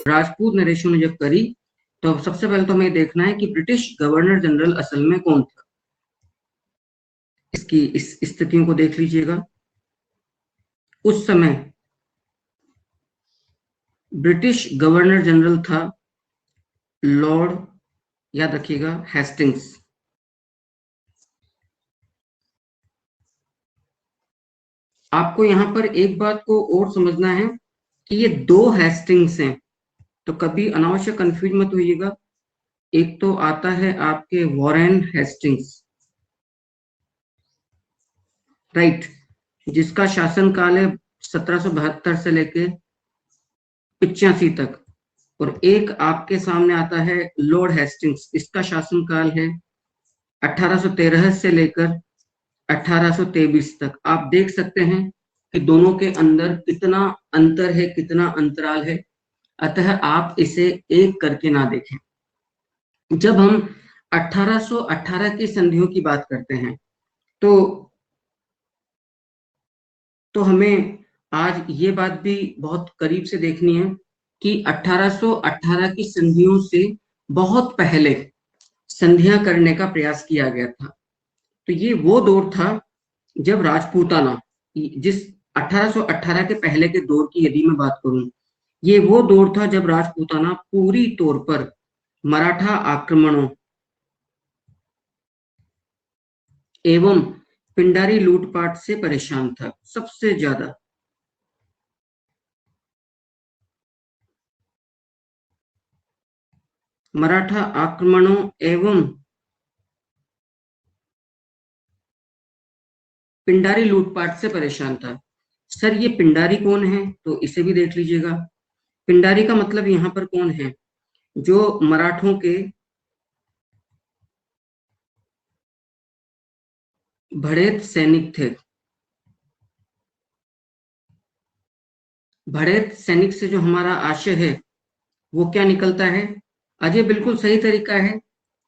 राजपूत नरेशों ने जब करी तो सबसे पहले तो हमें देखना है कि ब्रिटिश गवर्नर जनरल असल में कौन था। इसकी इस स्थितियों को देख लीजिएगा। उस समय ब्रिटिश गवर्नर जनरल था लॉर्ड, याद रखिएगा, हेस्टिंग्स। आपको यहां पर एक बात को और समझना है कि ये दो हेस्टिंग्स हैं, तो कभी अनावश्यक कंफ्यूज मत होइएगा। एक तो आता है आपके वॉरेन हेस्टिंग्स, राइट, जिसका शासनकाल है 1772 से लेके 85 तक, और एक आपके सामने आता है लॉर्ड हेस्टिंग्स, इसका शासनकाल है 1813 से लेकर 1823 तक। आप देख सकते हैं कि दोनों के अंदर कितना अंतर है, कितना अंतराल है। अतः आप इसे एक करके ना देखें। जब हम 1818 की संधियों की बात करते हैं तो हमें आज ये बात भी बहुत करीब से देखनी है कि 1818 की संधियों से बहुत पहले संधियां करने का प्रयास किया गया था। तो ये वो दौर था जब राजपूताना, जिस 1818 के पहले के दौर की यदि मैं बात करूं, ये वो दौर था जब राजपूताना पूरी तौर पर मराठा आक्रमणों एवं पिंडारी लूटपाट से परेशान था सबसे ज्यादा। मराठा आक्रमणों एवं पिंडारी लूटपाट से परेशान था। सर ये पिंडारी कौन है, तो इसे भी देख लीजिएगा। पिंडारी का मतलब यहां पर कौन है, जो मराठों के भड़ेत सैनिक थे। भड़ेत सैनिक से जो हमारा आशय है वो क्या निकलता है, अजय बिल्कुल सही तरीका है,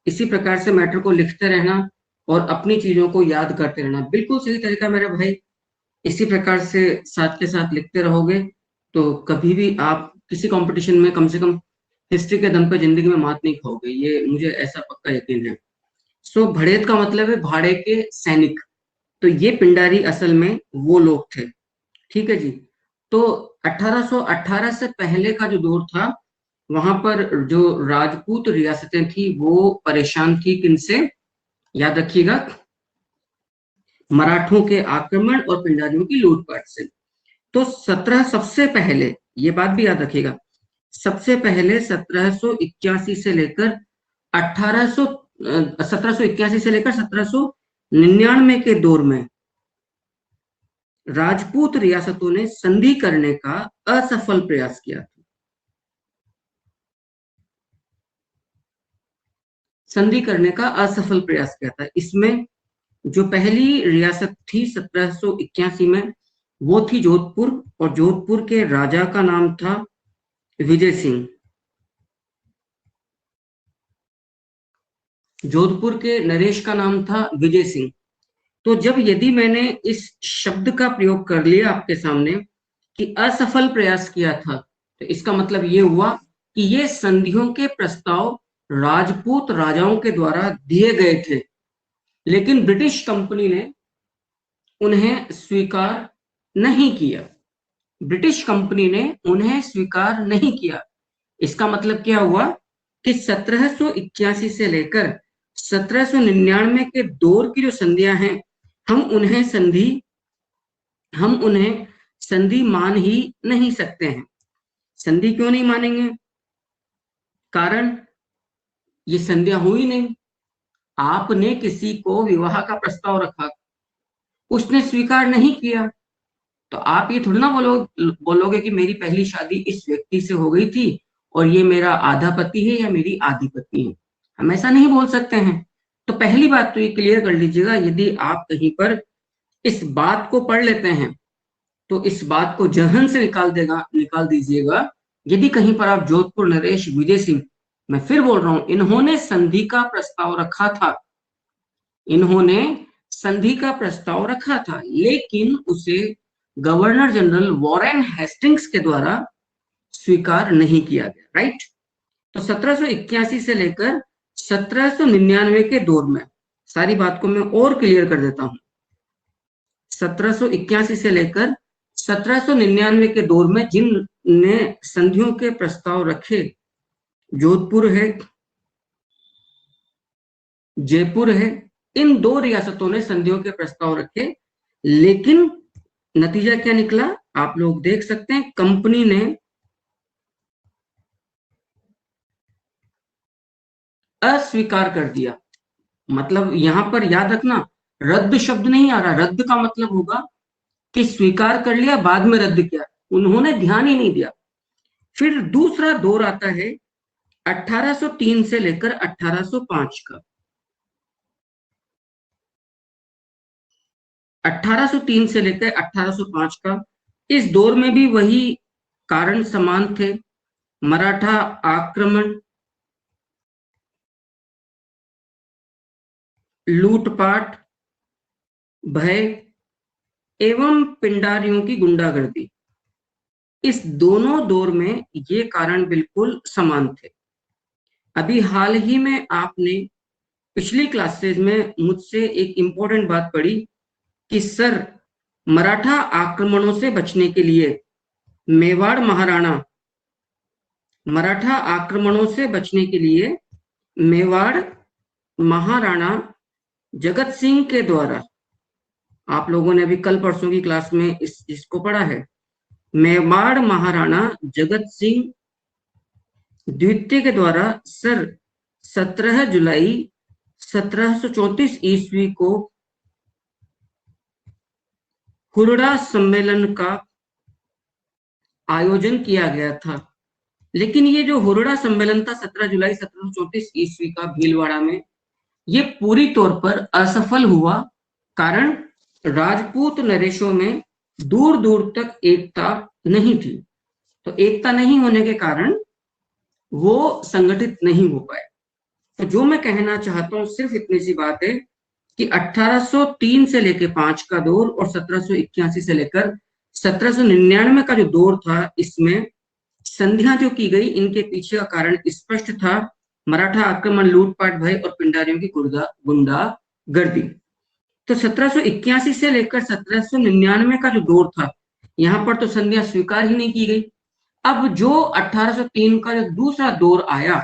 इसी प्रकार से मैटर को लिखते रहना और अपनी चीजों को याद करते रहना, बिल्कुल सही तरीका मेरे भाई। इसी प्रकार से साथ के साथ लिखते रहोगे तो कभी भी आप किसी कंपटीशन में कम से कम हिस्ट्री के दम पे जिंदगी में मात नहीं खाओगे, ये मुझे ऐसा पक्का यकीन है। सो भड़ेत का मतलब है भाड़े के सैनिक, तो ये पिंडारी असल में वो लोग थे। ठीक है जी। तो 1818 से पहले का जो दौर था वहां पर जो राजपूत रियासतें थी वो परेशान थी, किनसे, याद रखिएगा, मराठों के आक्रमण और पिंडारियों की लूटपाट से। तो सबसे पहले, ये बात भी याद रखिएगा, सबसे पहले 1781 से लेकर 1781 से लेकर 1799 के दौर में राजपूत रियासतों ने संधि करने का असफल प्रयास किया था। संधि करने का असफल प्रयास किया था। इसमें जो पहली रियासत थी 1781 में वो थी जोधपुर, और जोधपुर के राजा का नाम था विजय सिंह। जोधपुर के नरेश का नाम था विजय सिंह। तो जब यदि मैंने इस शब्द का प्रयोग कर लिया आपके सामने कि असफल प्रयास किया था, तो इसका मतलब ये हुआ कि ये संधियों के प्रस्ताव राजपूत राजाओं के द्वारा दिए गए थे, लेकिन ब्रिटिश कंपनी ने उन्हें स्वीकार नहीं किया। ब्रिटिश कंपनी ने उन्हें स्वीकार नहीं किया। इसका मतलब क्या हुआ कि 1781 से लेकर 1799 के दौर की जो संधियां हैं, हम उन्हें संधि मान ही नहीं सकते हैं। संधि क्यों नहीं मानेंगे, कारण ये संधियां हुई नहीं। आपने किसी को विवाह का प्रस्ताव रखा, उसने स्वीकार नहीं किया, तो आप ये थोड़ी ना बोलोगे कि मेरी पहली शादी इस व्यक्ति से हो गई थी और ये मेरा आधा पति है या मेरी आधी पत्नी है। हम ऐसा नहीं बोल सकते हैं। तो पहली बात तो ये क्लियर कर लीजिएगा, यदि आप कहीं पर इस बात को पढ़ लेते हैं तो इस बात को जहन से निकाल दीजिएगा। यदि कहीं पर आप जोधपुर नरेश विजय सिंह, मैं फिर बोल रहा हूं, इन्होंने संधि का प्रस्ताव रखा था, इन्होंने संधि का प्रस्ताव रखा था, लेकिन उसे गवर्नर जनरल वॉरेन हेस्टिंग्स के द्वारा स्वीकार नहीं किया गया, राइट। तो 1781 से लेकर 1799 के दौर में, सारी बात को मैं और क्लियर कर देता हूं, 1781 से लेकर 1799 के दौर में जिनने संधियों के प्रस्ताव रखे, जोधपुर है, जयपुर है, इन दो रियासतों ने संधियों के प्रस्ताव रखे, लेकिन नतीजा क्या निकला आप लोग देख सकते हैं, कंपनी ने अस्वीकार कर दिया। मतलब यहां पर याद रखना, रद्द शब्द नहीं आ रहा, रद्द का मतलब होगा कि स्वीकार कर लिया बाद में रद्द किया, उन्होंने ध्यान ही नहीं दिया। फिर दूसरा दौर आता है 1803 से लेकर 1805 का। 1803 से लेकर 1805 का, इस दौर में भी वही कारण समान थे, मराठा आक्रमण, लूटपाट, भय एवं पिंडारियों की गुंडागर्दी। इस दोनों दौर में ये कारण बिल्कुल समान थे। अभी हाल ही में आपने पिछली क्लासेज में मुझसे एक इंपॉर्टेंट बात पढ़ी कि सर मराठा आक्रमणों से बचने के लिए मेवाड़ महाराणा, मराठा आक्रमणों से बचने के लिए मेवाड़ महाराणा जगत सिंह के द्वारा, आप लोगों ने अभी कल परसों की क्लास में इसको पढ़ा है, मेवाड़ महाराणा जगत सिंह द्वितीय के द्वारा सर 17 जुलाई 1734 ईस्वी को हुरडा सम्मेलन का आयोजन किया गया था। लेकिन ये जो हुरडा सम्मेलन था 17 जुलाई 1734 ईस्वी का भीलवाड़ा में, ये पूरी तौर पर असफल हुआ, कारण राजपूत नरेशों में दूर दूर तक एकता नहीं थी। तो एकता नहीं होने के कारण वो संगठित नहीं हो पाए। तो जो मैं कहना चाहता हूं सिर्फ इतनी सी बात है कि 1803 से लेकर 5 का दौर और 1781 से लेकर 1799 का जो दौर था, इसमें संधियां जो की गई, इनके पीछे का कारण स्पष्ट था, मराठा आक्रमण, लूटपाट, भय और पिंडारियों की गुंडागर्दी। तो 1781 से लेकर 1799 का जो दौर था, यहां पर तो संधियां स्वीकार ही नहीं की गई। अब जो 1803 का जो दूसरा दौर आया,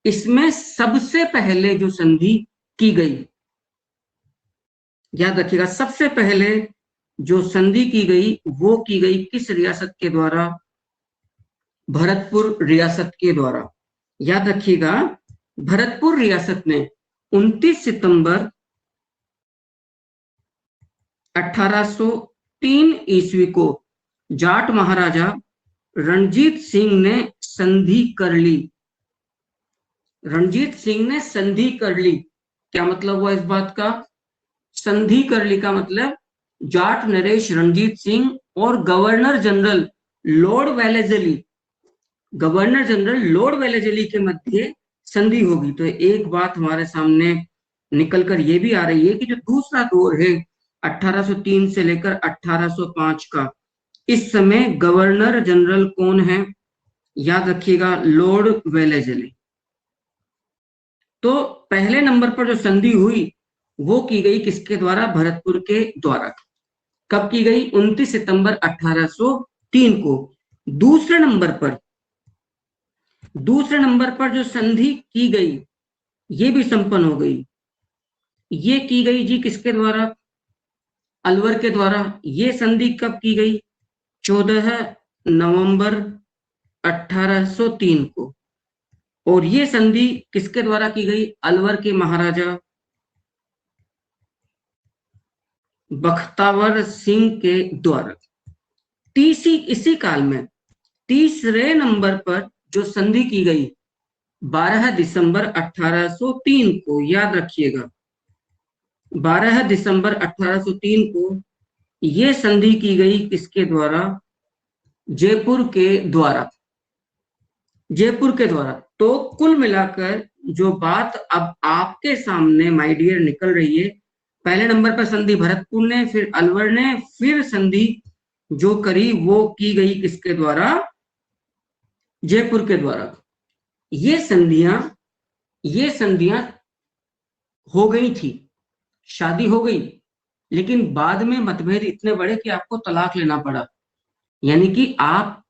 इसमें सबसे पहले जो संधि की गई, याद रखिएगा, सबसे पहले जो संधि की गई वो की गई किस रियासत के द्वारा? भरतपुर रियासत के द्वारा। याद रखिएगा, भरतपुर रियासत ने 29 सितंबर 1803 ईस्वी को जाट महाराजा रणजीत सिंह ने संधि कर ली। रणजीत सिंह ने संधि कर ली। क्या मतलब हुआ इस बात का? संधि कर ली का मतलब जाट नरेश रणजीत सिंह और governor general Lord Wellesley, governor general Lord Wellesley के मध्य संधि होगी। तो एक बात हमारे सामने निकलकर ये भी आ रही है कि जो दूसरा दौर है 1803 से लेकर 1805 का, इस समय गवर्नर जनरल कौन है? याद रखिएगा, लॉर्ड वेलेस्ली। तो पहले नंबर पर जो संधि हुई वो की गई किसके द्वारा? भरतपुर के द्वारा। कब की गई? 29 सितंबर 1803 को। दूसरे नंबर पर जो संधि की गई ये भी संपन्न हो गई। ये की गई जी किसके द्वारा? अलवर के द्वारा। ये संधि कब की गई? 14 नवंबर 1803 को। और ये संधि किसके द्वारा की गई? अलवर के महाराजा बख्तावर सिंह के द्वारा। इसी काल में तीसरे नंबर पर जो संधि की गई 12 दिसंबर 1803 को, याद रखिएगा 12 दिसंबर 1803 को ये संधि की गई किसके द्वारा? जयपुर के द्वारा। जयपुर के द्वारा। तो कुल मिलाकर जो बात अब आपके सामने माय डियर निकल रही है, पहले नंबर पर संधि भरतपुर ने, फिर अलवर ने, फिर संधि जो करी वो की गई किसके द्वारा? जयपुर के द्वारा। ये संधियां हो गई थी, शादी हो गई, लेकिन बाद में मतभेद इतने बड़े कि आपको तलाक लेना पड़ा। यानी कि आप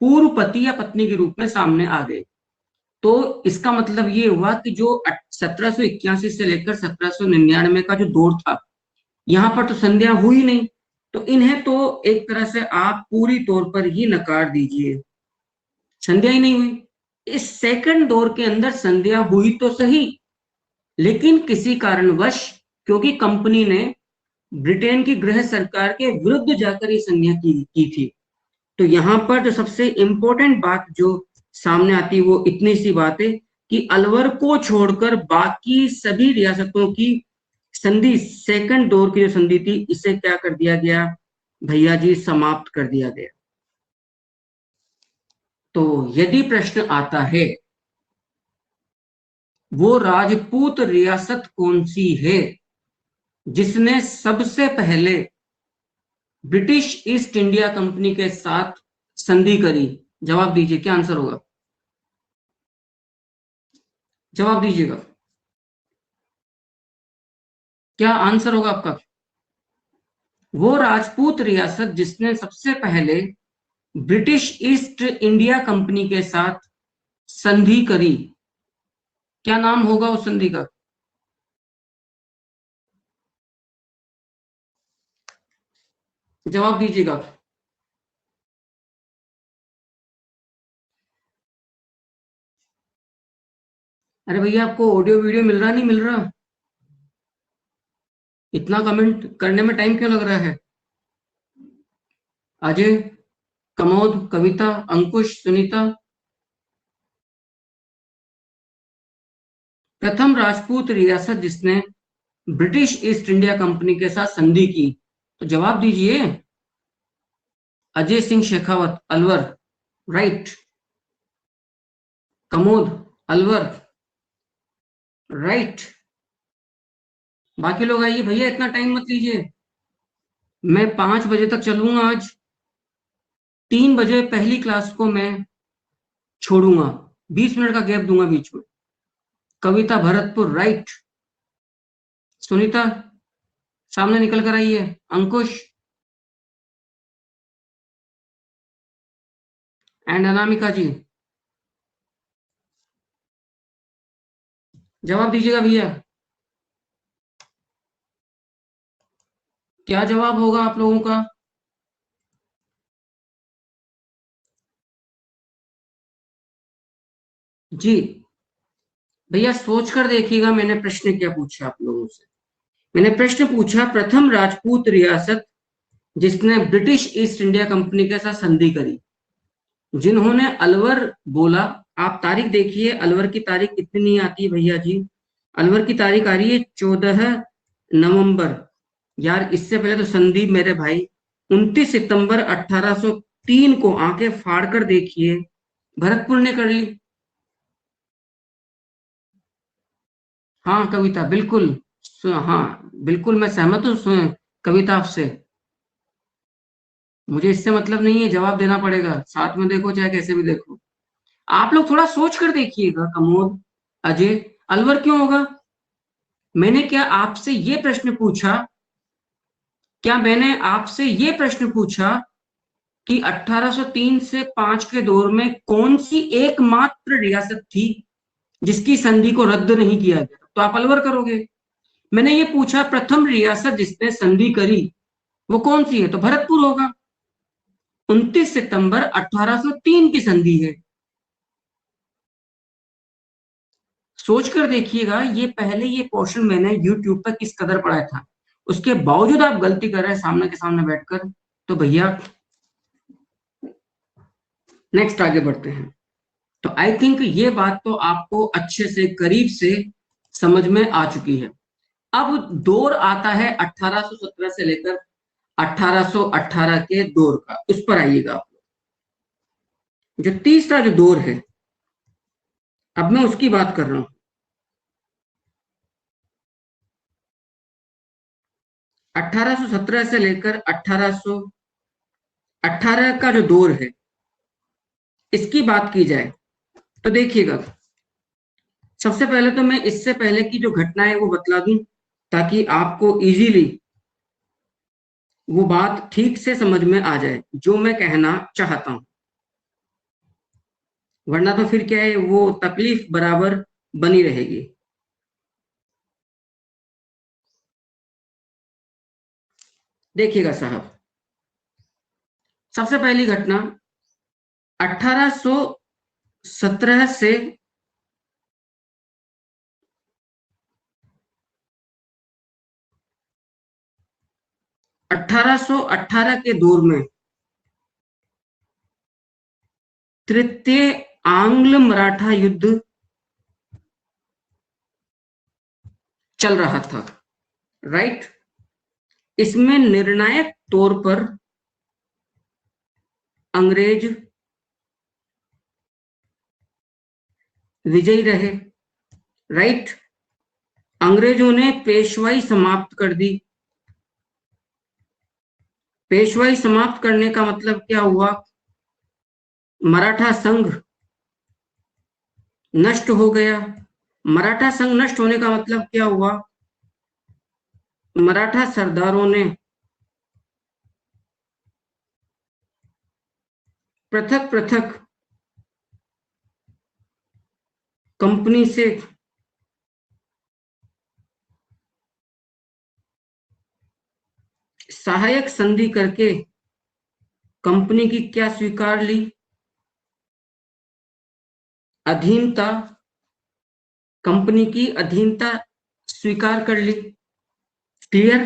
पूर्व पति या पत्नी के रूप में सामने आ गए। तो इसका मतलब ये हुआ कि जो 1781 से लेकर 1799 का जो दौर था, यहां पर तो संध्या हुई नहीं, तो इन्हें तो एक तरह से आप पूरी तौर पर ही नकार दीजिए, संध्या ही नहीं हुई। इस सेकंड दौर के अंदर संध्या हुई तो सही, लेकिन किसी कारणवश, क्योंकि कंपनी ने ब्रिटेन की गृह सरकार के विरुद्ध जाकर ये संध्या की थी। तो यहां पर जो सबसे इंपॉर्टेंट बात जो सामने आती है वो इतनी सी बात है कि अलवर को छोड़कर बाकी सभी रियासतों की संधि, सेकंड दौर की जो संधि थी, इसे क्या कर दिया गया भैया जी, समाप्त कर दिया गया। तो यदि प्रश्न आता है वो राजपूत रियासत कौन सी है जिसने सबसे पहले ब्रिटिश ईस्ट इंडिया कंपनी के साथ संधि करी, जवाब दीजिए, क्या आंसर होगा, जवाब दीजिएगा, क्या आंसर होगा आपका। वो राजपूत रियासत जिसने सबसे पहले ब्रिटिश ईस्ट इंडिया कंपनी के साथ संधि करी, क्या नाम होगा उस संधि का। जवाब दीजिएगा। अरे भैया, आपको ऑडियो वीडियो मिल रहा, नहीं मिल रहा, इतना कमेंट करने में टाइम क्यों लग रहा है। अजय, कमोद, कविता, अंकुश, सुनीता। प्रथम राजपूत रियासत जिसने ब्रिटिश ईस्ट इंडिया कंपनी के साथ संधि की, तो जवाब दीजिए। अजय सिंह शेखावत, अलवर, राइट। कमोद, अलवर, राइट। बाकी लोग आइए भैया, इतना टाइम मत लीजिए, मैं 5 बजे तक चलूंगा आज, 3 बजे पहली क्लास को मैं छोड़ूंगा, 20 मिनट का गैप दूंगा बीच में। कविता, भरतपुर, राइट। सुनीता, सामने निकल कर आइए। अंकुश एंड अनामिका जी, जवाब दीजिएगा भैया, क्या जवाब होगा आप लोगों का। जी भैया, सोच कर देखिएगा मैंने प्रश्न क्या पूछा आप लोगों से। मैंने प्रश्न पूछा, प्रथम राजपूत रियासत जिसने ब्रिटिश ईस्ट इंडिया कंपनी के साथ संधि करी, जिन्होंने अलवर बोला। आप तारीख देखिए, अलवर की तारीख कितनी आती है भैया जी, अलवर की तारीख आ रही है 14 नवंबर। यार इससे पहले तो संधि मेरे भाई 29 सितंबर 1803 को आंखें फाड़ कर देखिए भरतपुर ने कर ली। हाँ कविता, बिल्कुल, हाँ बिल्कुल मैं सहमत हूँ कविता आपसे। मुझे इससे मतलब नहीं है, जवाब देना पड़ेगा, साथ में देखो चाहे कैसे भी देखो। आप लोग थोड़ा सोच कर देखिएगा, कमोद, अजय, अलवर क्यों होगा। मैंने क्या आपसे ये प्रश्न पूछा, क्या मैंने आपसे ये प्रश्न पूछा कि 1803 से 5 के दौर में कौन सी एकमात्र रियासत थी जिसकी संधि को रद्द नहीं किया गया, तो आप अलवर करोगे। मैंने ये पूछा प्रथम रियासत जिसने संधि करी वो कौन सी है, तो भरतपुर होगा। 29 सितंबर 1803 की संधि है। सोचकर देखिएगा, ये पहले ये क्वेश्चन मैंने यूट्यूब पर किस कदर पढ़ाया था, उसके बावजूद आप गलती कर रहे हैं सामने के सामने बैठकर। तो भैया नेक्स्ट आगे बढ़ते हैं। तो आई थिंक ये बात तो आपको अच्छे से करीब से समझ में आ चुकी है। अब दौर आता है 1817 से लेकर 1818 के दौर का, उस पर आइएगा आप। जो तीसरा जो दौर है, अब मैं उसकी बात कर रहा हूं। 1817 से लेकर 1818 का जो दौर है, इसकी बात की जाए तो देखिएगा, सबसे पहले तो मैं इससे पहले की जो घटना है वो बतला दूं, ताकि आपको इजीली वो बात ठीक से समझ में आ जाए जो मैं कहना चाहता हूं, वरना तो फिर क्या है, वो तकलीफ बराबर बनी रहेगी। देखिएगा साहब, सबसे पहली घटना 1817 से 1818 के दौर में तृतीय आंग्ल मराठा युद्ध चल रहा था, राइट। इसमें निर्णायक तौर पर अंग्रेज विजयी रहे, राइट। अंग्रेजों ने पेशवाई समाप्त कर दी। पेशवाई समाप्त करने का मतलब क्या हुआ, मराठा संघ नष्ट हो गया। मराठा संघ नष्ट होने का मतलब क्या हुआ, मराठा सरदारों ने पृथक पृथक कंपनी से सहायक संधि करके कंपनी की क्या स्वीकार ली, अधीनता, कंपनी की अधीनता स्वीकार कर ली। क्लियर।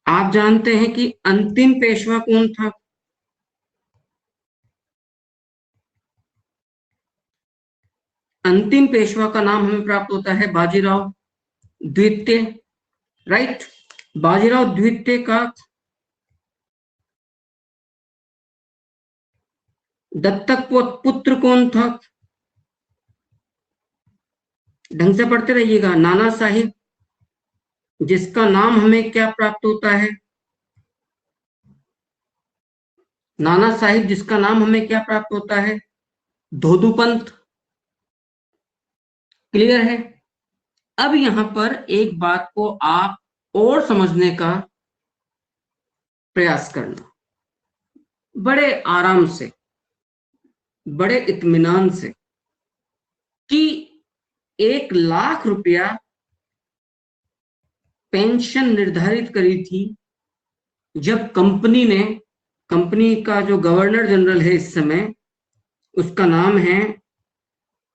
आप जानते हैं कि अंतिम पेशवा कौन था, अंतिम पेशवा का नाम हमें प्राप्त होता है बाजीराव द्वितीय, राइट। बाजीराव द्वितीय का दत्तक पुत्र कौन था, ढंग से पढ़ते रहिएगा, नाना साहिब, जिसका नाम हमें क्या प्राप्त होता है, नाना साहिब जिसका नाम हमें क्या प्राप्त होता है, धोदूपंत। क्लियर है। अब यहां पर एक बात को आप और समझने का प्रयास करना, बड़े आराम से, बड़े इत्मीनान से, कि 1 लाख रुपया पेंशन निर्धारित करी थी जब कंपनी ने, कंपनी का जो गवर्नर जनरल है इस समय, उसका नाम है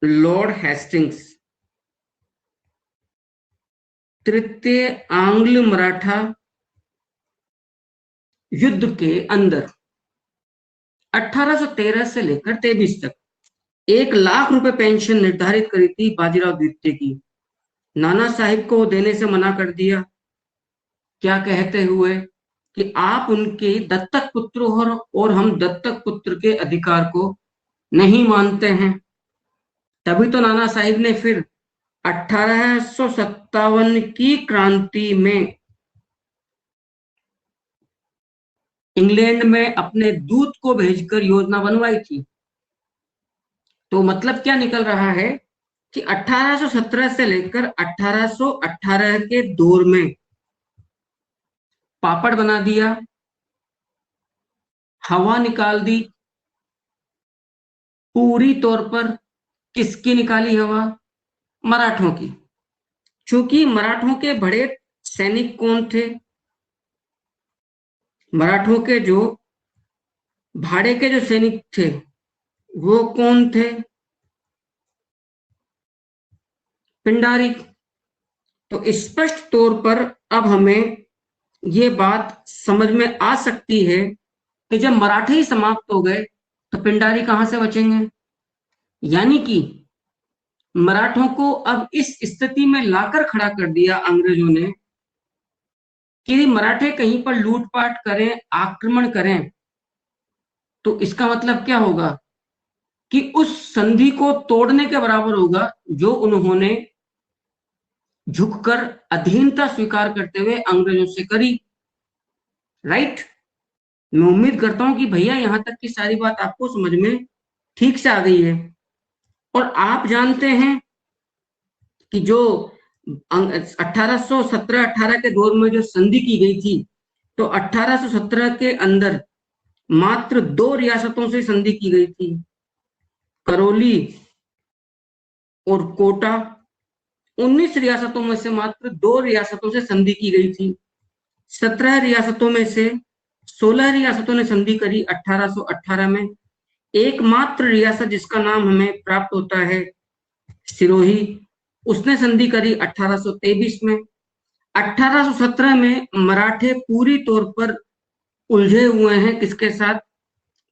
लॉर्ड हेस्टिंग्स। तृतीय आंग्ल मराठा युद्ध के अंदर 1813 से लेकर 23 तक 1 लाख रुपए पेंशन निर्धारित करी थी बाजीराव द्वितीय की। नाना साहिब को देने से मना कर दिया, क्या कहते हुए कि आप उनके दत्तक पुत्र हो और हम दत्तक पुत्र के अधिकार को नहीं मानते हैं। तभी तो नाना साहिब ने फिर 1857 की क्रांति में इंग्लैंड में अपने दूत को भेजकर योजना बनवाई थी। तो मतलब क्या निकल रहा है कि 1817 से लेकर 1818 के दौर में पापड़ बना दिया, हवा निकाल दी पूरी तौर पर। किसकी निकाली हवा, मराठों की। क्योंकि मराठों के बड़े सैनिक कौन थे, मराठों के जो भाड़े के जो सैनिक थे वो कौन थे, पिंडारी। तो स्पष्ट तौर पर अब हमें ये बात समझ में आ सकती है कि जब मराठे ही समाप्त हो गए तो पिंडारी कहां से बचेंगे। यानी कि मराठों को अब इस स्थिति में लाकर खड़ा कर दिया अंग्रेजों ने कि मराठे कहीं पर लूटपाट करें, आक्रमण करें, तो इसका मतलब क्या होगा कि उस संधि को तोड़ने के बराबर होगा जो उन्होंने झुककर अधीनता स्वीकार करते हुए अंग्रेजों से करी, राइट। मैं उम्मीद करता हूं कि भैया यहां तक की सारी बात आपको समझ में ठीक से आ गई है। और आप जानते हैं कि जो 1817-18 के दौर में जो संधि की गई थी, तो 1817 के अंदर मात्र 2 रियासतों से संधि की गई थी, करौली और कोटा। 19 रियासतों में से मात्र 2 रियासतों से संधि की गई थी। 17 रियासतों में से 16 रियासतों ने संधि करी 1818 में। एकमात्र रियासत जिसका नाम हमें प्राप्त होता है, सिरोही, उसने संधि करी 1823 में। 1817 में मराठे पूरी तौर पर उलझे हुए हैं किसके साथ?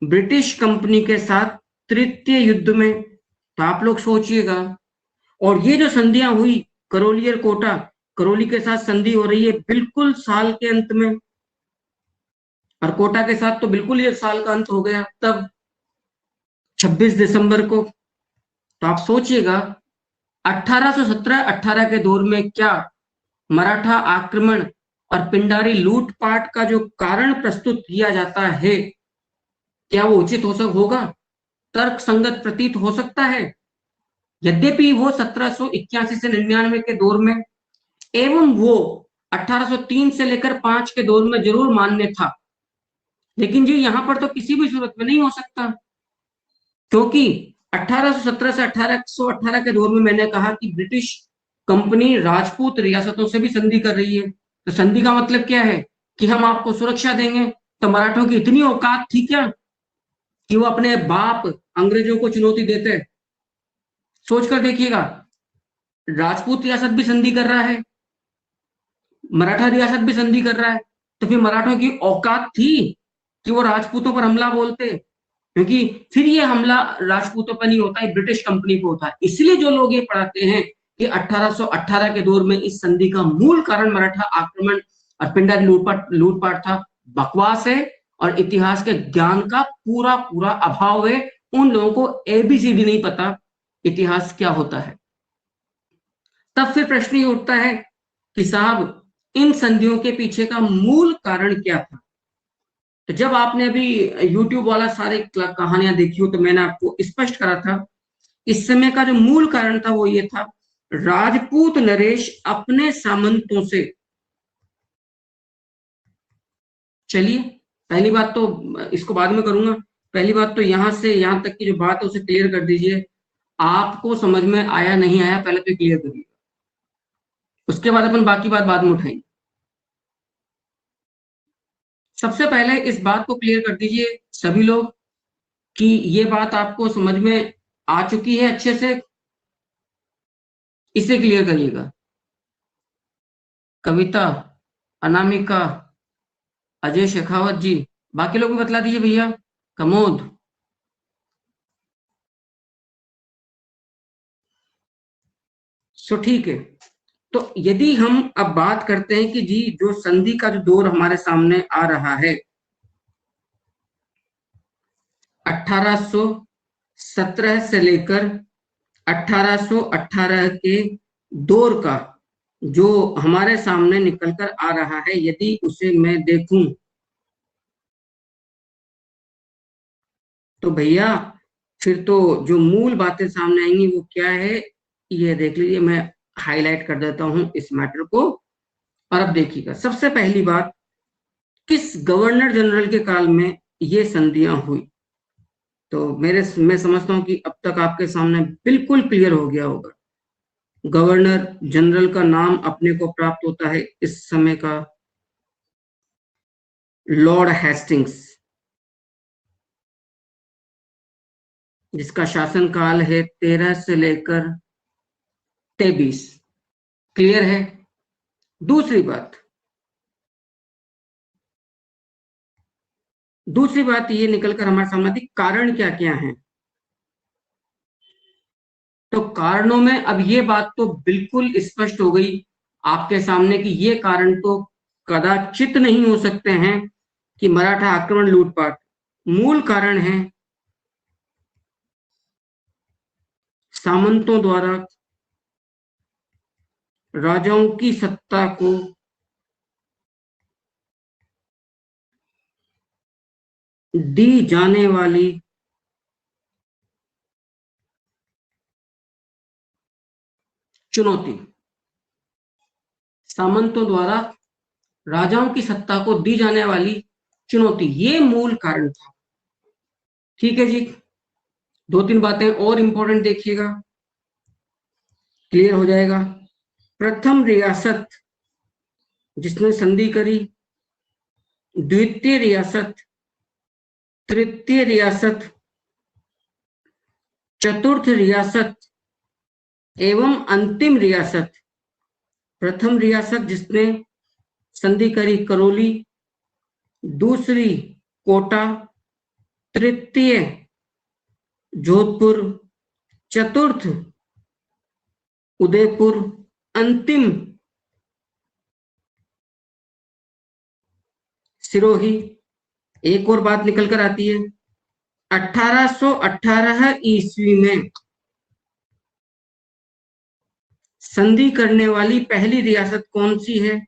ब्रिटिश कंपनी के साथ, तृतीय युद्ध में। तो आप लोग सोचिएगा, और ये जो संधियां हुई, करौली और कोटा, करौली के साथ संधि हो रही है बिल्कुल साल के अंत में, और कोटा के साथ तो बिल्कुल ये साल का अंत हो गया तब 26 दिसंबर को। तो आप सोचिएगा 1817-18 के दौर में क्या मराठा आक्रमण और पिंडारी लूटपाट का जो कारण प्रस्तुत किया जाता है, क्या वो उचित होगा, तर्क संगत प्रतीत हो सकता है? यद्यपि वो 1781 से 99 के दौर में एवं वो 1803 से लेकर 5 के दौर में जरूर मान्य था, लेकिन जी यहां पर तो किसी भी सूरत में नहीं हो सकता, क्योंकि 1817 से 1818 के दौर में मैंने कहा कि ब्रिटिश कंपनी राजपूत रियासतों से भी संधि कर रही है। तो संधि का मतलब क्या है कि हम आपको सुरक्षा देंगे। तो मराठों की इतनी औकात थी क्या कि वो अपने बाप अंग्रेजों को चुनौती देते? सोचकर देखिएगा, राजपूत रियासत भी संधि कर रहा है, मराठा रियासत भी संधि कर रहा है, तो फिर मराठों की औकात थी कि वो राजपूतों पर हमला बोलते? क्योंकि फिर ये हमला राजपूतों पर नहीं होता है, ब्रिटिश कंपनी पर होता है। इसलिए जो लोग ये पढ़ाते हैं कि 1818 के दौर में इस संधि का मूल कारण मराठा आक्रमण और पिंडारी लूटपाट था, बकवास है और इतिहास के ज्ञान का पूरा पूरा अभाव है। उन लोगों को एबीसीडी नहीं पता इतिहास क्या होता है। तब फिर प्रश्न ये उठता है कि साहब इन संधियों के पीछे का मूल कारण क्या था? तो जब आपने अभी YouTube वाला सारे कहानियां देखी हो तो मैंने आपको स्पष्ट करा था, इस समय का जो मूल कारण था वो ये था, राजपूत नरेश अपने सामंतों से। चलिए, पहली बात तो इसको बाद में करूंगा, पहली बात तो यहां से यहां तक की जो बात है उसे क्लियर कर दीजिए। आपको समझ में आया नहीं आया पहले तो क्लियर करिए, उसके बाद अपन बाकी बात बाद में उठाएंगे। सबसे पहले इस बात को क्लियर कर दीजिए सभी लोग कि ये बात आपको समझ में आ चुकी है अच्छे से, इसे क्लियर करिएगा। कविता, अनामिका, अजय शेखावत जी, बाकी लोग भी बतला दीजिए भैया, कमोद। सो ठीक है, तो यदि हम अब बात करते हैं कि जी जो संधि का जो दौर हमारे सामने आ रहा है 1817 से लेकर 1818 के दौर का जो हमारे सामने निकल कर आ रहा है, यदि उसे मैं देखूं तो भैया फिर तो जो मूल बातें सामने आएंगी वो क्या है, ये देख लीजिए। मैं हाईलाइट कर देता हूं इस मैटर को, और अब देखिएगा। सबसे पहली बात, किस गवर्नर जनरल के काल में ये संधियां हुई? तो मैं समझता हूं कि अब तक आपके सामने बिल्कुल क्लियर हो गया होगा। गवर्नर जनरल का नाम अपने को प्राप्त होता है इस समय का लॉर्ड हेस्टिंग्स, जिसका शासनकाल है 13 से लेकर 23। क्लियर है? दूसरी बात, ये निकल कर हमारे सामने थी, कारण क्या क्या है? तो कारणों में अब ये बात तो बिल्कुल स्पष्ट हो गई आपके सामने कि ये कारण तो कदाचित नहीं हो सकते हैं कि मराठा आक्रमण लूटपाट। मूल कारण है सामंतों द्वारा राजाओं की सत्ता को दी जाने वाली चुनौती, सामंतों द्वारा राजाओं की सत्ता को दी जाने वाली चुनौती, ये मूल कारण था। ठीक है जी, दो तीन बातें और इंपॉर्टेंट देखिएगा, क्लियर हो जाएगा। प्रथम रियासत जिसने संधि करी, द्वितीय रियासत, तृतीय रियासत, चतुर्थ रियासत एवं अंतिम रियासत। प्रथम रियासत जिसने संधि करी करौली, दूसरी कोटा, तृतीय जोधपुर, चतुर्थ उदयपुर, अंतिम सिरोही। एक और बात निकल कर आती है, 1818 ईस्वी में संधि करने वाली पहली रियासत कौन सी है?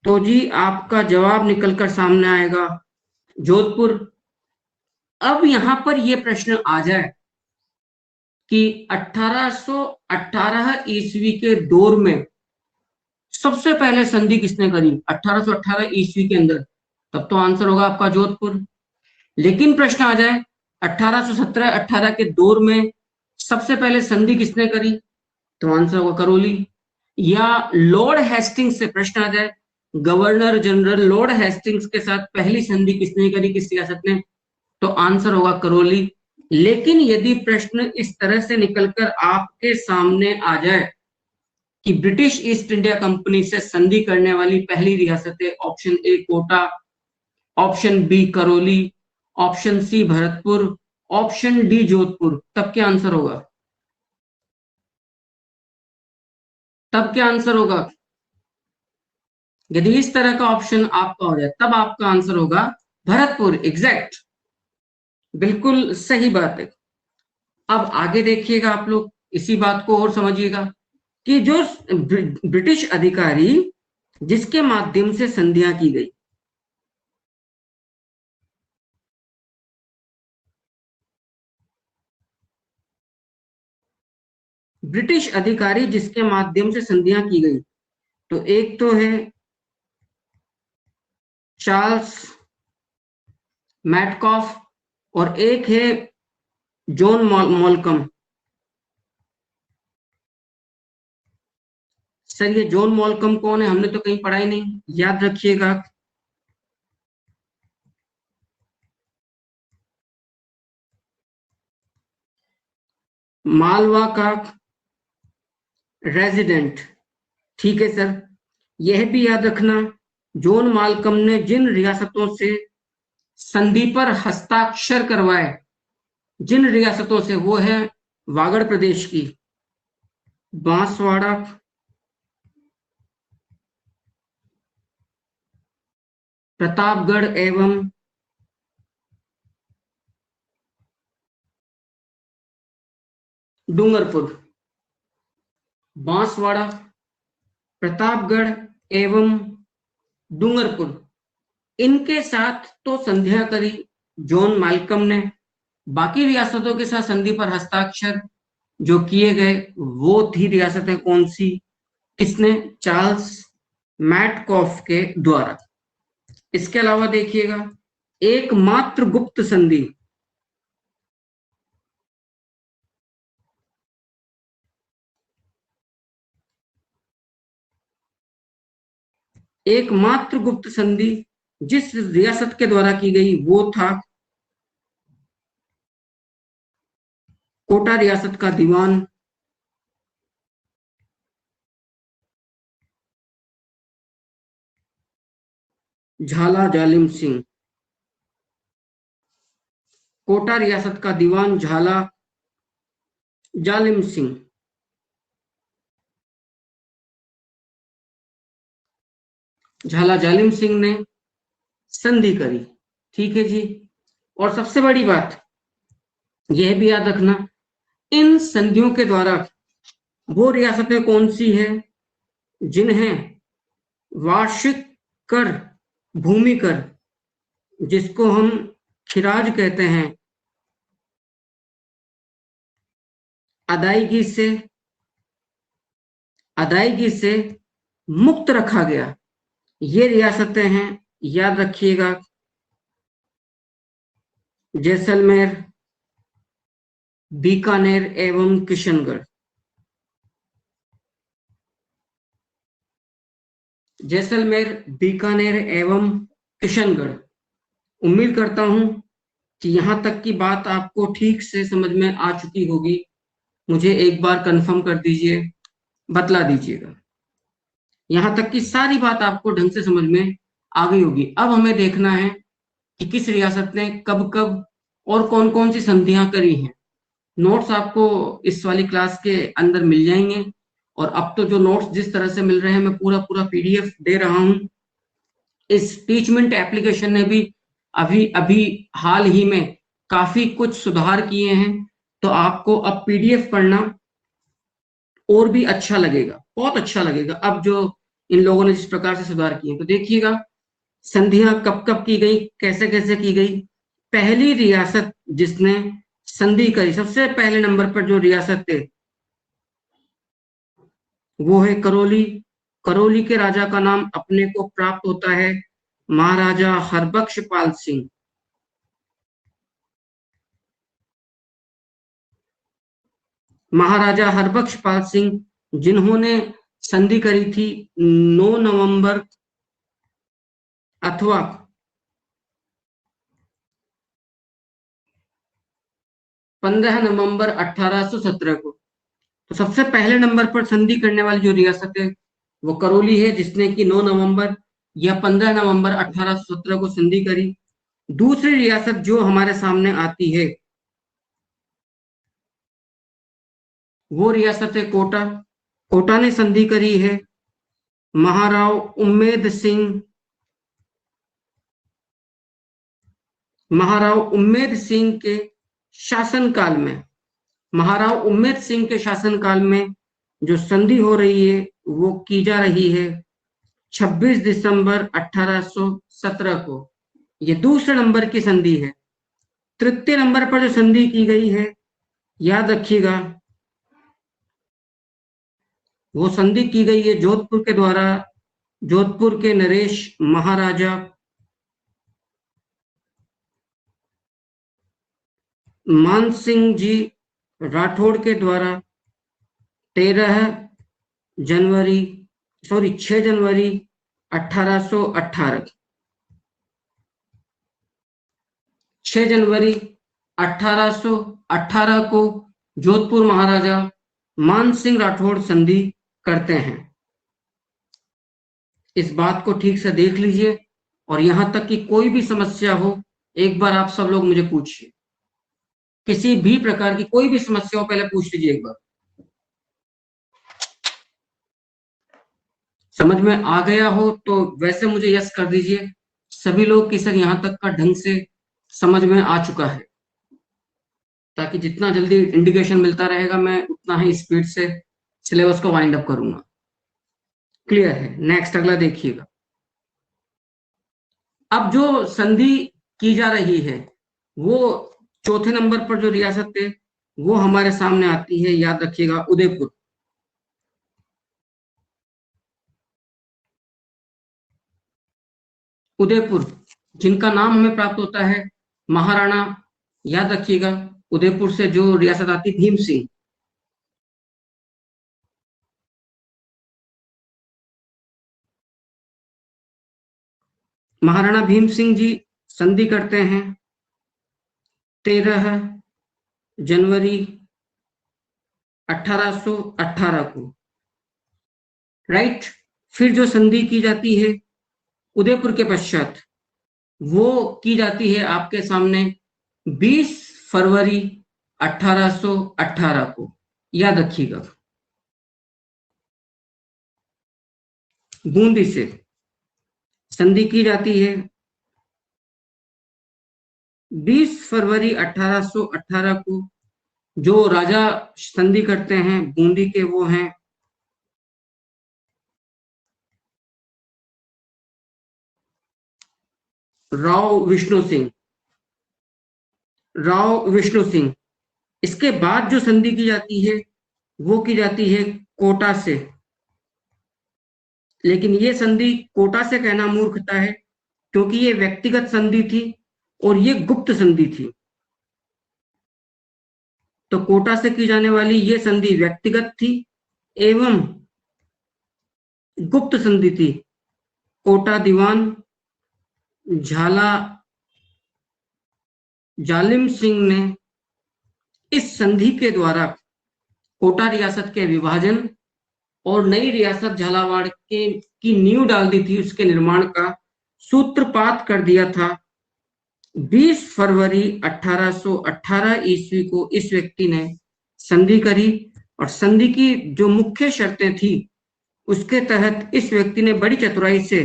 तो जी आपका जवाब निकलकर सामने आएगा जोधपुर। अब यहां पर यह प्रश्न आ जाए कि 1818 ईस्वी के दौर में सबसे पहले संधि किसने करी 1818 ईस्वी के अंदर, तब तो आंसर होगा आपका जोधपुर। लेकिन प्रश्न आ जाए 1817-18 के दौर में सबसे पहले संधि किसने करी, तो आंसर होगा करौली। या लॉर्ड हेस्टिंग्स से प्रश्न आ जाए, गवर्नर जनरल लॉर्ड हेस्टिंग्स के साथ पहली संधि किसने करी किस रियासत ने, तो आंसर होगा करौली। लेकिन यदि प्रश्न इस तरह से निकलकर आपके सामने आ जाए कि ब्रिटिश ईस्ट इंडिया कंपनी से संधि करने वाली पहली रियासतें, option A Kota, option B Karauli, option C Bharatpur, option D Jodhpur, तब क्या आंसर होगा? तब क्या आंसर होगा? यदि इस तरह का ऑप्शन आपका हो जाए तब आपका आंसर होगा भरतपुर। एग्जैक्ट, बिल्कुल सही बात है। अब आगे देखिएगा आप लोग, इसी बात को और समझिएगा कि जो ब्रिटिश अधिकारी जिसके माध्यम से संधियां की गई, ब्रिटिश अधिकारी जिसके माध्यम से संधियां की गई, तो एक तो है चार्ल्स मैटकॉफ और एक है जॉन मॉलकम। सर ये जॉन मॉलकम कौन है, हमने तो कहीं पढ़ा ही नहीं, याद रखिएगा। मालवा का रेजिडेंट, ठीक है सर। यह भी याद रखना, जॉन मालकम ने जिन रियासतों से संधि पर हस्ताक्षर करवाए, जिन रियासतों से, वो है वागड़ प्रदेश की बांसवाड़ा, प्रतापगढ़ एवं डूंगरपुर। बांसवाड़ा, प्रतापगढ़ एवं डूंगरपुर, इनके साथ तो संधियां करी जॉन मालकम ने। बाकी रियासतों के साथ संधि पर हस्ताक्षर जो किए गए वो थी रियासतें कौन सी, किसने, चार्ल्स मैटकॉफ के द्वारा। इसके अलावा देखिएगा एकमात्र गुप्त संधि, एकमात्र गुप्त संधि जिस रियासत के द्वारा की गई वो था कोटा रियासत का दीवान झाला जालिम सिंह। कोटा रियासत का दीवान झाला जालिम सिंह। झाला जालिम सिंह ने संधि करी, ठीक है जी। और सबसे बड़ी बात यह भी याद रखना, इन संधियों के द्वारा वो रियासतें कौन सी हैं जिन्हें वार्षिक कर, भूमि कर, जिसको हम खिराज कहते हैं, अदायगी से अदायगी से मुक्त रखा गया। ये रियासतें हैं, याद रखिएगा, जैसलमेर, बीकानेर एवं किशनगढ़। जैसलमेर, बीकानेर एवं किशनगढ़। उम्मीद करता हूं कि यहां तक की बात आपको ठीक से समझ में आ चुकी होगी। मुझे एक बार कंफर्म कर दीजिए, बतला दीजिएगा। यहां तक की सारी बात आपको ढंग से समझ में आ गई होगी। अब हमें देखना है कि किस रियासत ने कब कब और कौन कौन सी संधियां करी हैं। नोट्स आपको इस वाली क्लास के अंदर मिल जाएंगे। और अब तो जो नोट्स जिस तरह से मिल रहे हैं, मैं पूरा पूरा पीडीएफ दे रहा हूं। इस टीचमेंट एप्लीकेशन ने भी अभी अभी हाल ही में काफी कुछ सुधार किए हैं, तो आपको अब पीडीएफ पढ़ना और भी अच्छा लगेगा, बहुत अच्छा लगेगा। अब जो इन लोगों ने जिस प्रकार से सुधार किए, तो देखिएगा संधियां कब कब की गई, कैसे कैसे की गई। पहली रियासत जिसने संधि करी, सबसे पहले नंबर पर जो रियासत थे वो है करौली। करौली के राजा का नाम अपने को प्राप्त होता है महाराजा हरबख्श पाल सिंह। महाराजा हरबख्श पाल सिंह, जिन्होंने संधि करी थी 9 नवंबर अथवा 15 नवंबर 1817 को। तो सबसे पहले नंबर पर संधि करने वाली जो रियासत है वो करौली है, जिसने कि 9 नवंबर या 15 नवंबर 1817 को संधि करी। दूसरी रियासत जो हमारे सामने आती है वो रियासत है कोटा। कोटा ने संधि करी है महाराव उम्मेद सिंह, महाराव उम्मेद सिंह के शासनकाल में। महाराव उम्मेद सिंह के शासनकाल में जो संधि हो रही है वो की जा रही है 26 दिसंबर 1817 को। ये दूसरे नंबर की संधि है। तृतीय नंबर पर जो संधि की गई है, याद रखिएगा, वो संधि की गई है जोधपुर के द्वारा। जोधपुर के नरेश महाराजा मानसिंह जी राठौड़ के द्वारा 6 जनवरी 1818 6 जनवरी 1818 को जोधपुर महाराजा मानसिंह राठौड़ संधि करते हैं। इस बात को ठीक से देख लीजिए, और यहां तक कि कोई भी समस्या हो, एक बार आप सब लोग मुझे पूछिए। किसी भी प्रकार की कोई भी समस्या हो, पहले पूछ लीजिए एक बार। समझ में आ गया हो तो वैसे मुझे यस कर दीजिए, सभी लोग कि सर यहां तक का ढंग से समझ में आ चुका है, ताकि जितना जल्दी इंडिकेशन मिलता रहेगा मैं उतना ही स्पीड से सिलेबस को वाइंड अप करूंगा। क्लियर है? नेक्स्ट अगला देखिएगा। अब जो संधि की जा रही है वो चौथे नंबर पर जो रियासत है वो हमारे सामने आती है, याद रखिएगा, उदयपुर। उदयपुर, जिनका नाम हमें प्राप्त होता है महाराणा, याद रखिएगा, उदयपुर से जो रियासत आती भीम सिंह। महाराणा भीम सिंह जी संधि करते हैं 13 जनवरी 1818 को, राइट। फिर जो संधि की जाती है उदयपुर के पश्चात, वो की जाती है आपके सामने 20 फरवरी 1818 को, याद रखिएगा। बूंदी से संधि की जाती है 20 फरवरी 1818 को। जो राजा संधि करते हैं बूंदी के वो हैं राव विष्णु सिंह। राव विष्णु सिंह। इसके बाद जो संधि की जाती है वो की जाती है कोटा से। लेकिन ये संधि कोटा से कहना मूर्खता है, क्योंकि ये व्यक्तिगत संधि थी और ये गुप्त संधि थी। तो कोटा से की जाने वाली ये संधि व्यक्तिगत थी एवं गुप्त संधि थी। कोटा दीवान झाला जालिम सिंह ने इस संधि के द्वारा कोटा रियासत के विभाजन और नई रियासत झालावाड़ के की नींव डाल दी थी, उसके निर्माण का सूत्रपात कर दिया था। 20 फरवरी 1818 ईस्वी को इस व्यक्ति ने संधि करी, और संधि की जो मुख्य शर्तें थी उसके तहत इस व्यक्ति ने बड़ी चतुराई से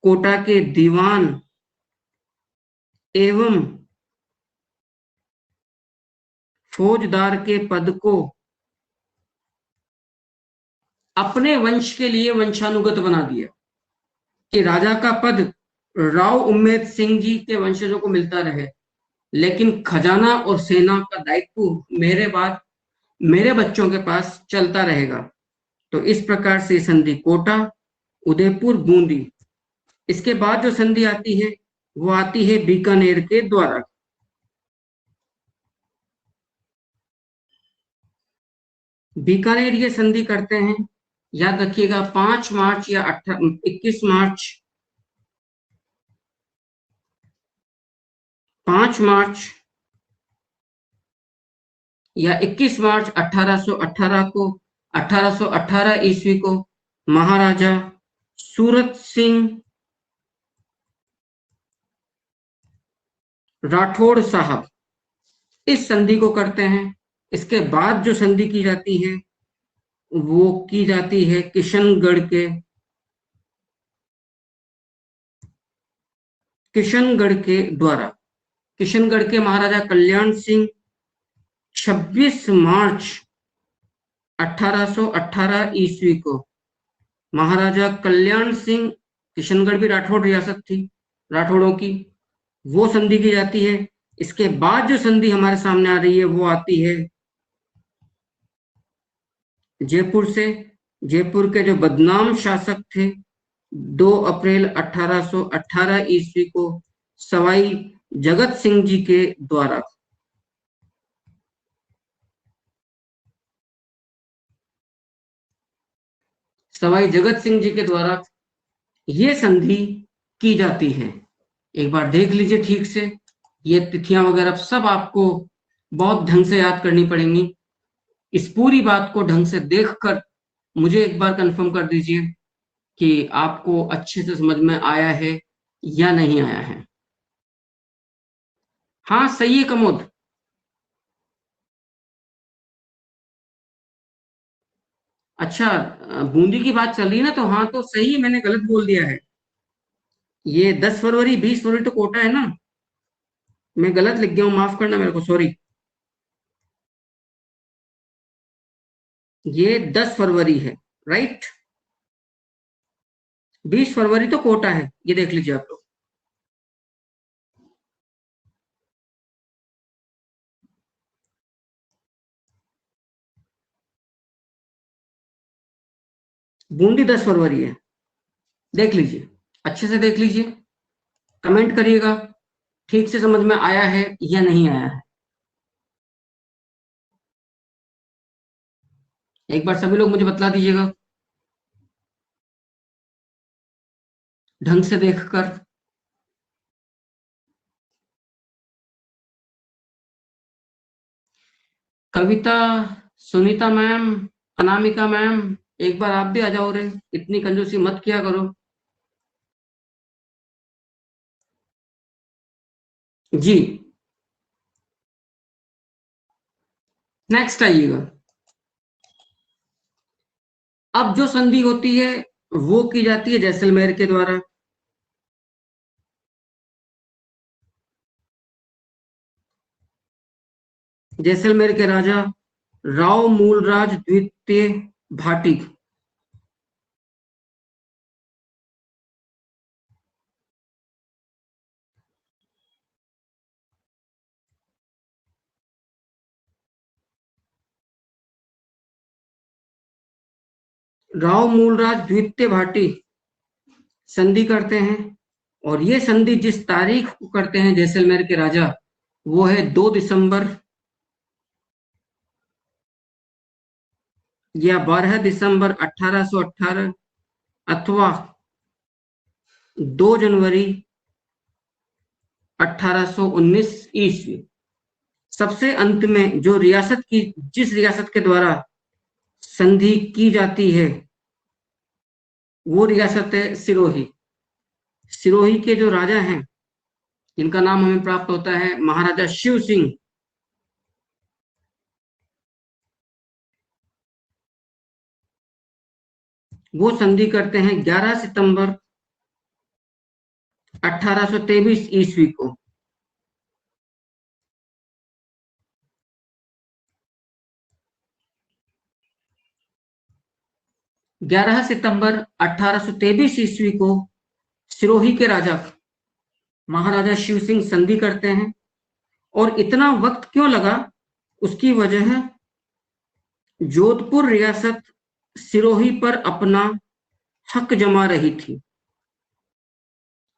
कोटा के दीवान एवं फौजदार के पद को अपने वंश के लिए वंशानुगत बना दिया, कि राजा का पद राव उम्मेद सिंह जी के वंशजों को मिलता रहे, लेकिन खजाना और सेना का दायित्व मेरे बाद मेरे बच्चों के पास चलता रहेगा। तो इस प्रकार से संधि कोटा उदयपुर बूंदी। इसके बाद जो संधि आती है वो आती है बीकानेर के द्वारा। बीकानेर ये संधि करते हैं, याद रखिएगा, 5 मार्च या 21 मार्च 5 मार्च या 21 मार्च 1818 को 1818 ईस्वी को महाराजा सूरत सिंह राठौड़ साहब इस संधि को करते हैं। इसके बाद जो संधि की जाती है वो की जाती है किशनगढ़ के द्वारा। किशनगढ़ के महाराजा कल्याण सिंह 26 मार्च 1818 ईस्वी को महाराजा कल्याण सिंह, किशनगढ़ भी राठौड़ रियासत थी राठौड़ों की, वो संधि की जाती है। इसके बाद जो संधि हमारे सामने आ रही है वो आती है जयपुर से। जयपुर के जो बदनाम शासक थे 2 अप्रैल 1818 ईस्वी को सवाई जगत सिंह जी के द्वारा। सवाई जगत सिंह जी के द्वारा ये संधि की जाती है। एक बार देख लीजिए ठीक से, ये तिथियां वगैरह सब आपको बहुत ढंग से याद करनी पड़ेंगी। इस पूरी बात को ढंग से देखकर मुझे एक बार कंफर्म कर दीजिए कि आपको अच्छे से समझ में आया है या नहीं आया है। हाँ सही है कमोद। अच्छा, बूंदी की बात चल रही है ना, तो हाँ तो सही है, मैंने गलत बोल दिया है। ये 10 फरवरी 20 फरवरी तो कोटा है ना, मैं गलत लिख गया हूँ, माफ करना मेरे को, सॉरी। ये 10 फरवरी है, राइट। 20 फरवरी तो कोटा है, ये देख लीजिए आप लोग। बूंदी 10 फरवरी है, देख लीजिए, अच्छे से देख लीजिए, कमेंट करिएगा ठीक से समझ में आया है या नहीं आया है। एक बार सभी लोग मुझे बतला दीजिएगा ढंग से देखकर। कविता, सुनीता मैम, अनामिका मैम, एक बार आप भी आ जाओ रे, इतनी कंजूसी मत किया करो। जी, नेक्स्ट आइएगा। अब जो संधि होती है वो की जाती है जैसलमेर के द्वारा। जैसलमेर के राजा राव मूलराज द्वितीय भाटी। राव मूलराज द्वितीय भाटी संधि करते हैं, और ये संधि जिस तारीख को करते हैं जैसलमेर के राजा, वो है 2 दिसंबर या 12 दिसंबर 1818, अथवा 2 जनवरी 1819 ईस्वी। सबसे अंत में जो रियासत की, जिस रियासत के द्वारा संधि की जाती है, वो रियासत है सिरोही। सिरोही के जो राजा हैं, जिनका नाम हमें प्राप्त होता है महाराजा शिव सिंह, वो संधि करते हैं 11 सितंबर 1823 ईस्वी को। ग्यारह सितंबर 1823 ईस्वी को सिरोही के राजा महाराजा शिव सिंह संधि करते हैं। और इतना वक्त क्यों लगा, उसकी वजह है जोधपुर रियासत सिरोही पर अपना हक जमा रही थी।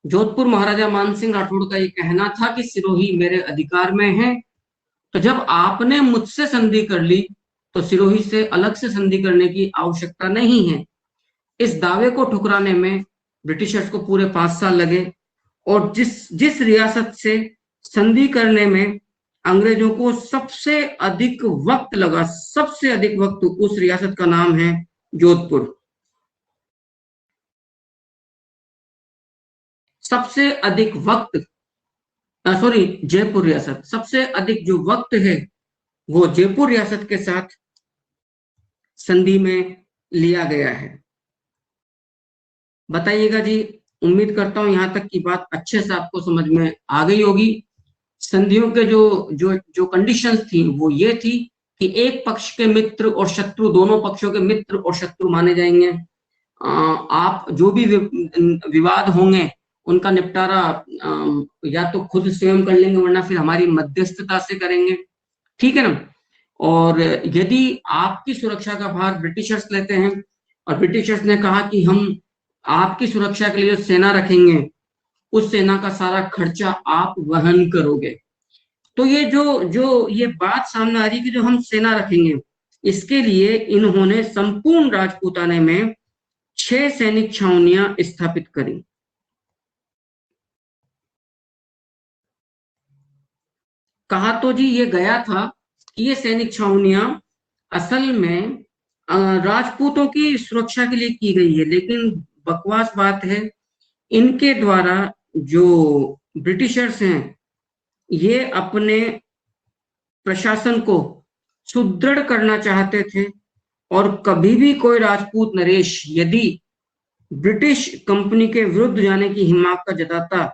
जोधपुर महाराजा मानसिंह राठौड़ का ये कहना था कि सिरोही मेरे अधिकार में है, तो जब आपने मुझसे संधि कर ली तो सिरोही से अलग से संधि करने की आवश्यकता नहीं है। इस दावे को ठुकराने में ब्रिटिशर्स को पूरे 5 साल लगे, और जिस रियासत से संधि करने में अंग्रेजों को सबसे अधिक वक्त लगा, सबसे अधिक वक्त, उस रियासत का नाम है जोधपुर। सबसे अधिक वक्त, सॉरी, जयपुर रियासत, सबसे अधिक जो वक्त है वो जयपुर रियासत के साथ संधि में लिया गया है। बताइएगा जी, उम्मीद करता हूं यहां तक की बात अच्छे से आपको समझ में आ गई होगी। संधियों के जो जो जो कंडीशंस थी वो ये थी कि एक पक्ष के मित्र और शत्रु, दोनों पक्षों के मित्र और शत्रु माने जाएंगे। आप जो भी विवाद होंगे उनका निपटारा या तो खुद स्वयं कर लेंगे, वरना फिर हमारी मध्यस्थता से करेंगे, ठीक है ना। और यदि आपकी सुरक्षा का भार ब्रिटिशर्स लेते हैं, और ब्रिटिशर्स ने कहा कि हम आपकी सुरक्षा के लिए सेना रखेंगे, उस सेना का सारा खर्चा आप वहन करोगे, तो ये जो जो ये बात सामने आ रही है कि जो हम सेना रखेंगे, इसके लिए इन्होंने संपूर्ण राजपूताने में 6 सैनिक छावनियां स्थापित करी। कहा तो जी ये गया था कि ये सैनिक छावनियां असल में राजपूतों की सुरक्षा के लिए की गई है, लेकिन बकवास बात है, इनके द्वारा जो ब्रिटिशर्स हैं ये अपने प्रशासन को सुदृढ़ करना चाहते थे, और कभी भी कोई राजपूत नरेश यदि ब्रिटिश कंपनी के विरुद्ध जाने की हिम्मत का जताता,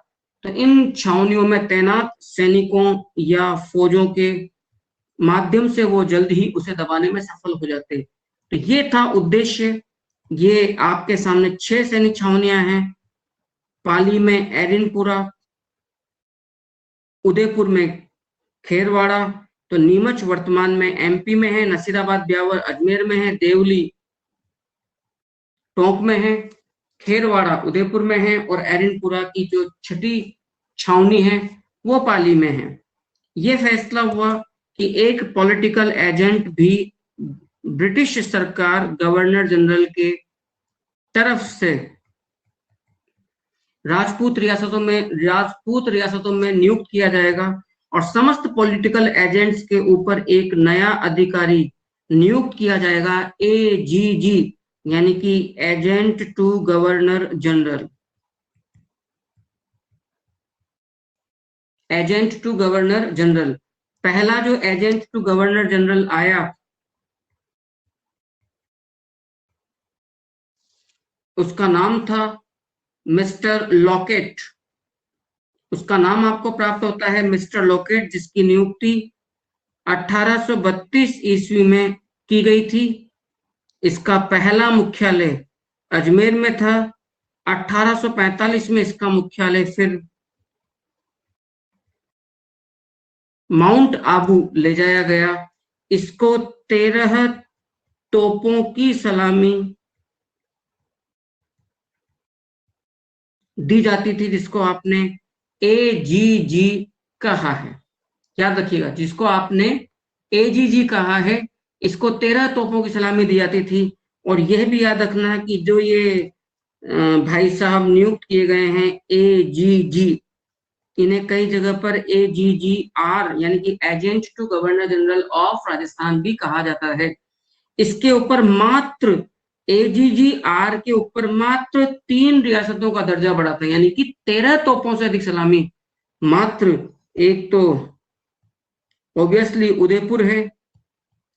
तो इन छावनियों में तैनात सैनिकों या फौजों के माध्यम से वो जल्द ही उसे दबाने में सफल हो जाते। तो ये था उद्देश्य। ये आपके सामने 6 सैनिक छावनियां हैं। पाली में एरिनपुरा, उदयपुर में खेरवाड़ा, तो नीमच वर्तमान में एमपी में है, नसीराबाद ब्यावर अजमेर में है, देवली टोंक में है, खेरवाड़ा उदयपुर में है, और एरिनपुरा की जो 6ठी छावनी है वो पाली में है। ये फैसला हुआ कि एक पॉलिटिकल एजेंट भी ब्रिटिश सरकार गवर्नर जनरल के तरफ से राजपूत रियासतों में नियुक्त किया जाएगा, और समस्त पॉलिटिकल एजेंट्स के ऊपर एक नया अधिकारी नियुक्त किया जाएगा, एजीजी, यानी कि agent to governor general. Agent to governor general, पहला जो एजेंट टू गवर्नर जनरल आया उसका नाम था मिस्टर लॉकेट। उसका नाम आपको प्राप्त होता है मिस्टर लॉकेट, जिसकी नियुक्ति 1832 ईस्वी में की गई थी। इसका पहला मुख्यालय अजमेर में था। 1845 में इसका मुख्यालय फिर माउंट आबू ले जाया गया। इसको 13 तोपों की सलामी दी जाती थी, जिसको आपने AGG कहा है। याद रखिएगा, जिसको आपने AGG कहा है, इसको 13 तोपों की सलामी दी जाती थी। और यह भी याद रखना कि जो ये भाई साहब नियुक्त किए गए हैं AGG, इन्हें कई जगह पर AGGR यानी कि agent to governor general of Rajasthan भी कहा जाता है। इसके ऊपर मात्र AGGR के ऊपर मात्र 3 रियासतों का दर्जा बढ़ा था, यानी कि 13 तोपों से अधिक सलामी मात्र, एक तो ऑब्वियसली उदयपुर है,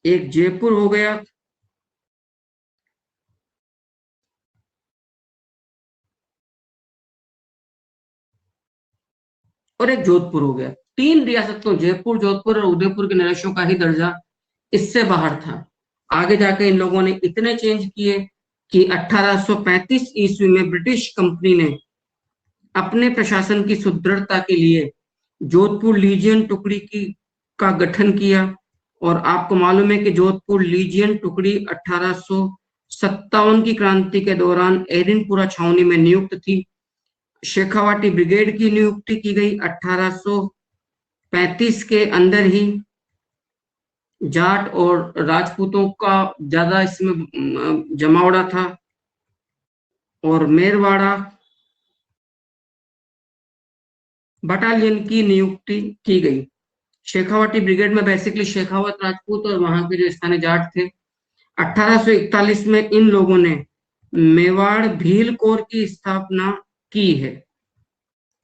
एक जयपुर हो गया, और एक जोधपुर हो गया। 3 रियासतों जयपुर, जोधपुर और उदयपुर के नरेशों का ही दर्जा इससे बाहर था। आगे जाके इन लोगों ने इतने चेंज किए कि 1835 ईस्वी में ब्रिटिश कंपनी ने अपने प्रशासन की सुदृढ़ता के लिए जोधपुर लीजियन टुकड़ी की का गठन किया। और आपको मालूम है कि जोधपुर लीजियन टुकड़ी 1857 की क्रांति के दौरान एडिनपुरा छावनी में नियुक्त थी। शेखावाटी ब्रिगेड की नियुक्ति की गई 1835 के अंदर ही। जाट और राजपूतों का ज्यादा इसमें जमावड़ा था। और मेरवाड़ा बटालियन की नियुक्ति की गई। शेखावाटी ब्रिगेड में बेसिकली शेखावत राजपूत और वहां के जो स्थानीय जाट थे। 1841 में इन लोगों ने मेवाड़ भील कोर की स्थापना की है।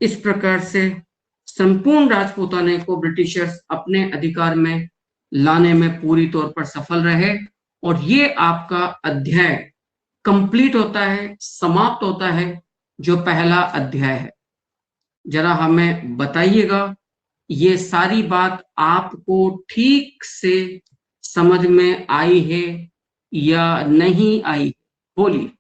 इस प्रकार से संपूर्ण राजपूताने को ब्रिटिशर्स अपने अधिकार में लाने में पूरी तौर पर सफल रहे। और ये आपका अध्याय कंप्लीट होता है, समाप्त होता है, जो पहला अध्याय है। जरा हमें बताइएगा, ये सारी बात आपको ठीक से समझ में आई है या नहीं आई? बोलिए।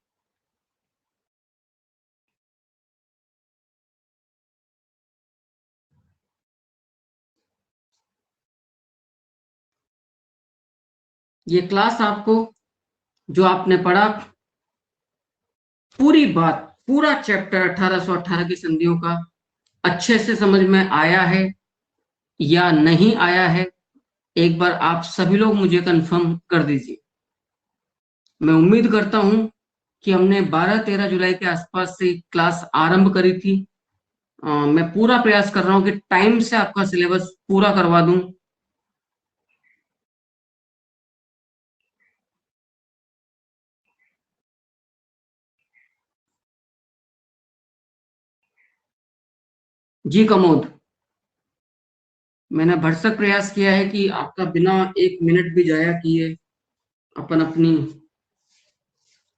ये क्लास आपको, जो आपने पढ़ा, पूरी बात, पूरा चैप्टर 1818 की संधियों का अच्छे से समझ में आया है या नहीं आया है? एक बार आप सभी लोग मुझे कंफर्म कर दीजिए। मैं उम्मीद करता हूं कि हमने 12-13 जुलाई के आसपास से क्लास आरंभ करी थी। मैं पूरा प्रयास कर रहा हूं कि टाइम से आपका सिलेबस पूरा करवा दूं। जी कमोद, मैंने भरसक प्रयास किया है कि आपका बिना 1 मिनट भी जाया किए अपन अपनी।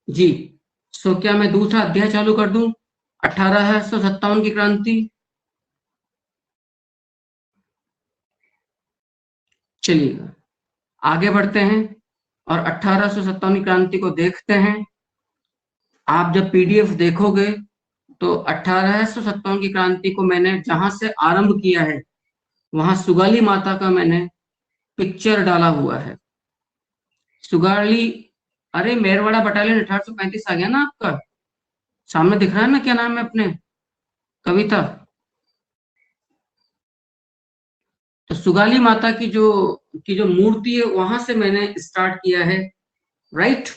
जी, सो क्या मैं दूसरा अध्याय चालू कर दूं? 1857 की क्रांति। चलिएगा आगे बढ़ते हैं और 1857 की क्रांति को देखते हैं। आप जब PDF देखोगे तो 1857 की क्रांति को मैंने जहां से आरंभ किया है, वहां सुगाली माता का मैंने पिक्चर डाला हुआ है। सुगाली, अरे मेरवाड़ा बटालियन 1835 आ गया ना आपका सामने, दिख रहा है ना? क्या नाम है अपने? कविता। तो सुगाली माता की जो मूर्ति है, वहां से मैंने स्टार्ट किया है। राइट।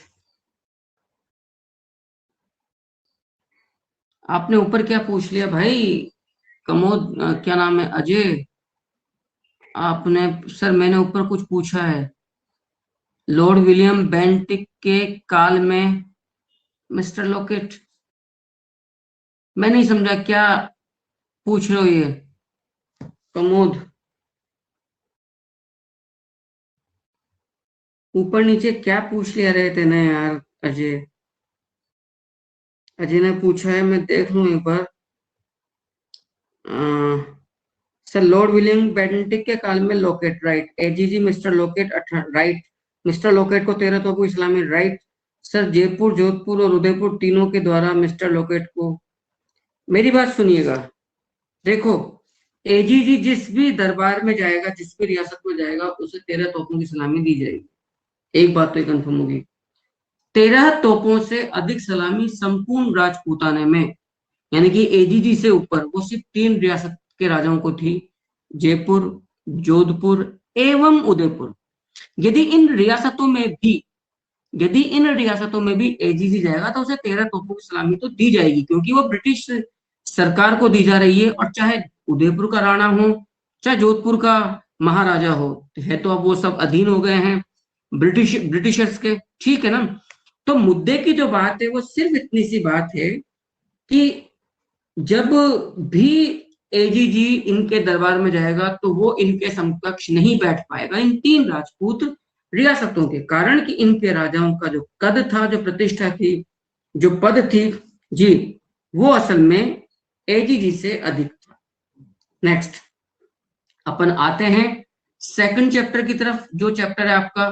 आपने ऊपर क्या पूछ लिया भाई? कमोद, क्या नाम है, अजय? आपने, सर मैंने ऊपर कुछ पूछा है। लॉर्ड विलियम बेंटिक के काल में मिस्टर लॉकेट, मैं नहीं समझा क्या पूछ रहे हो ये कमोद? ऊपर नीचे क्या पूछ लिया रहे थे ना यार अजय? अजय ने पूछा है, मैं देख लूं एक बार। सर लॉर्ड विलियम बेंटिक के काल में locket, right. AGG mister locket, right. Mister locket को 13 तोपों इस्लामी, राइट। सर जयपुर, जोधपुर और उदयपुर तीनों के द्वारा मिस्टर लॉकेट को, मेरी बात सुनिएगा। देखो, AGG जिस भी दरबार में जाएगा, जिस भी रियासत में जाएगा, उसे 13 तोपों की सलामी दी जाएगी। एक बात तो कंफर्म होगी, 13 तोपों से अधिक सलामी संपूर्ण राजपूताने में, यानी कि एजीजी से ऊपर वो सिर्फ 3 रियासत के राजाओं को थी, जयपुर, जोधपुर एवं उदयपुर। यदि इन रियासतों में भी एजीजी जाएगा तो उसे 13 तोपों की सलामी तो दी जाएगी, क्योंकि वो ब्रिटिश सरकार को दी जा रही है, और चाहे उदयपुर का राणा हो चाहे जोधपुर का महाराजा हो, है तो अब वो सब अधीन हो गए हैं ब्रिटिशर्स के, ठीक है ना। तो मुद्दे की जो बात है वो सिर्फ इतनी सी बात है कि जब भी एजीजी इनके दरबार में जाएगा तो वो इनके समकक्ष नहीं बैठ पाएगा इन 3 राजपूत रियासतों के कारण, कि इनके राजाओं का जो कद था, जो प्रतिष्ठा थी, जो पद थी जी, वो असल में एजीजी से अधिक था। नेक्स्ट अपन आते हैं सेकंड चैप्टर की तरफ, जो चैप्टर है आपका